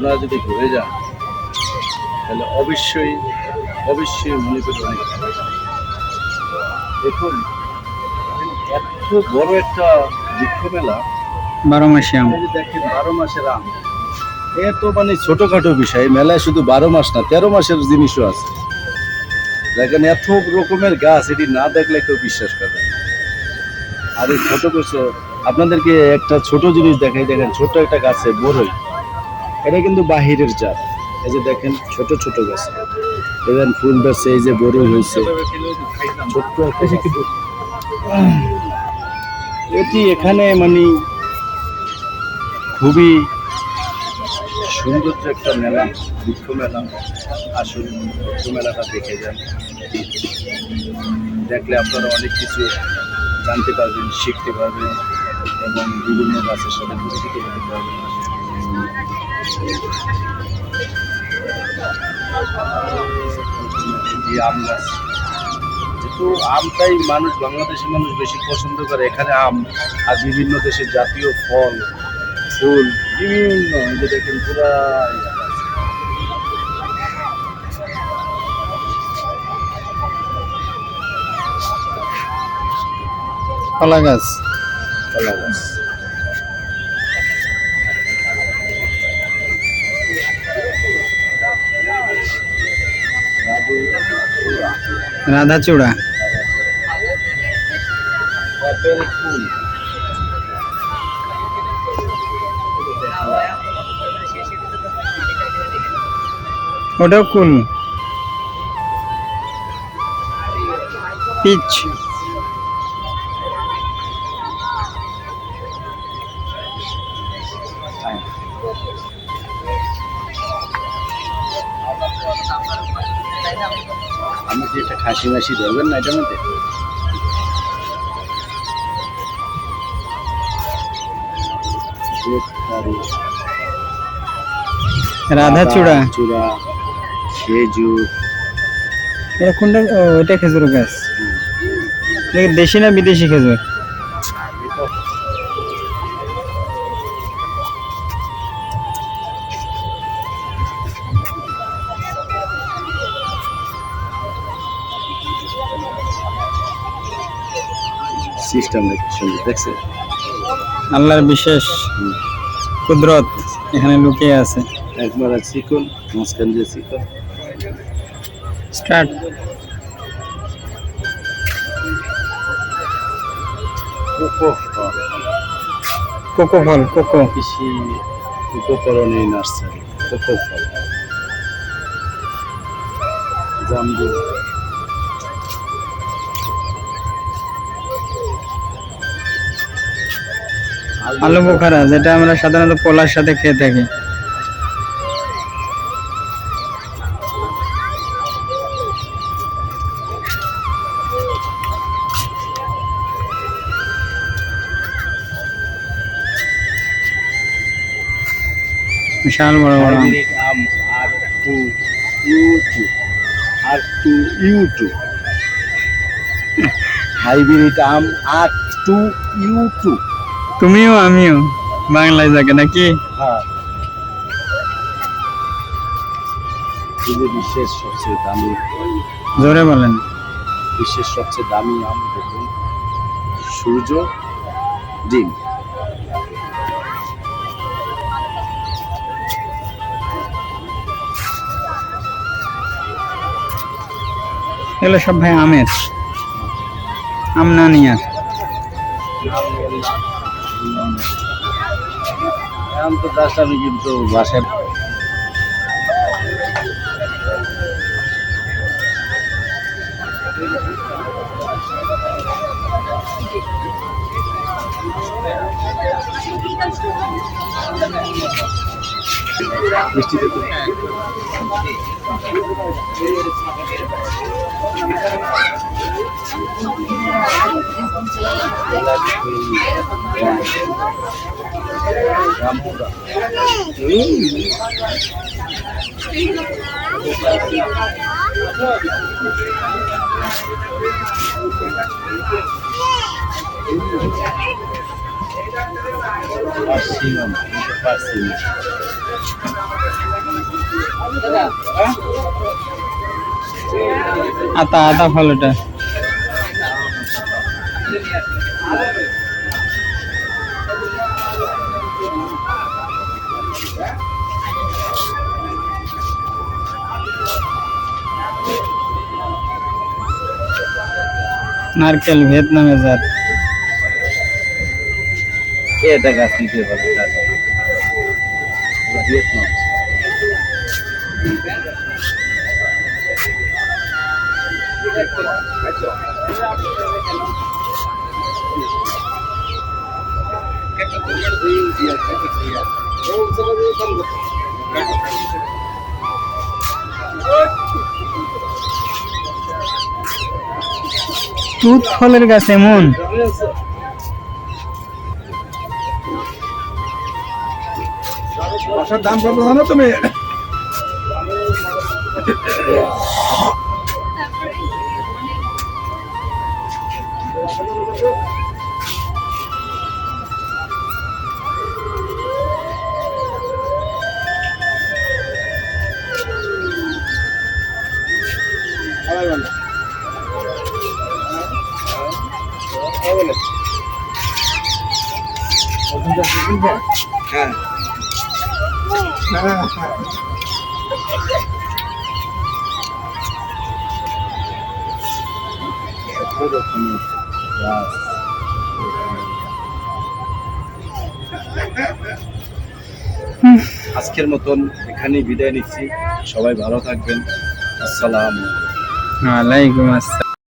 আপনারা যদি ঘুরে যান তাহলে অবশ্যই অবশ্যই মনে করি অনেক ভালো। দেখুন এত বড় একটা বৃক্ষ মেলা, 12 মাসে আম। এই যে দেখেন 12 মাসের আম, এত মানে ছোটখাটো বিষয়। মেলায় শুধু 12 মাস না 13 মাসের জিনিসও আছে। দেখেন এত রকমের গাছ, এটি না দেখলে কেউ বিশ্বাস করবে না। আর এই ছোট গাছে আপনাদেরকে একটা ছোট জিনিস দেখাই, দেখেন ছোট একটা গাছে বড়ই, এটা কিন্তু বাহিরের জাত। এই যে দেখেন ছোট ছোট গাছ, দেখেন ফুল ধরছে, এই যে বড়ই হয়েছে ছোট্ট একটা গাছ। এটি এখানে মানে খুবই সৌন্দর্য একটা মেলা, বৃক্ষ মেলা। আসুন বৃক্ষ মেলাটা দেখে যান, দেখলে আপনারা অনেক কিছু জানতে পারবেন, শিখতে পারবেন এবং বিভিন্ন গাছের সাথে পরিচিত হতে পারবেন। এই আম গাছ, যেহেতু আমটাই মানুষ, বাংলাদেশের মানুষ বেশি পছন্দ করে, এখানে আম আর বিভিন্ন দেশের জাতীয় ফল ফুল বিভিন্ন, এই যে দেখেন পুরা কলা গাছ। কলা গাছ। রাধাচূড়া। আপেল ফুল, ওটাও কুল। পিচ। আমি যে একটা খাসি মাসি ধরবেন না এটার মধ্যে। রাধাচূড়া। চূড়া, খেজুর। এটা কোনটা? ও, এটা খেজুর গাছ। এটা দেশি না বিদেশি খেজুর? সিস্টেম সুন্দর দেখছেন, আল্লাহর বিশেষ কুদরত এখানে লুকিয়ে আছে। একবার চিকন, মাঝখান দিয়ে চিকন। স্টার্ট। কোকো কোকো ফল। কোকো কৃষি উপকরণে নার্সারি, কোকো ফল। জাম্বু, আলু বোখারা, যেটা আমরা সাধারণত পোলার সাথে খেয়ে থাকি। বিশাল বড় বড় আম। হাইব্রিড আম R2U2, R2U2, হাইব্রিড আম R2U2। তুমিও আমিও বাংলায় যাকে নাকি? হ্যাঁ, বিশ্বের সবচেয়ে দামি, জোরে বলেন। বিশ্বের সবচেয়ে দামি আম দেখুন, সূর্য ডিম। এগুলো সব ভাই আমের, আম না নিয়ার। আম তো জাস্ট আমি কিন্তু বাসায় মিষ্টি দেখুন। পারছি না। আতা আতা ফল এটা। নারকেল ভিয়েতনামের জাত। এটা গাছ নিতে পারে ভিয়েতনাম। তুত ফলের গাছ এমন বাসার দাম কত জানো তুমি? হ্যাঁ আজকের মতন এখানেই বিদায় নিচ্ছি। সবাই ভালো থাকবেন। আসসালাম। ওয়ালাইকুম আসসালাম।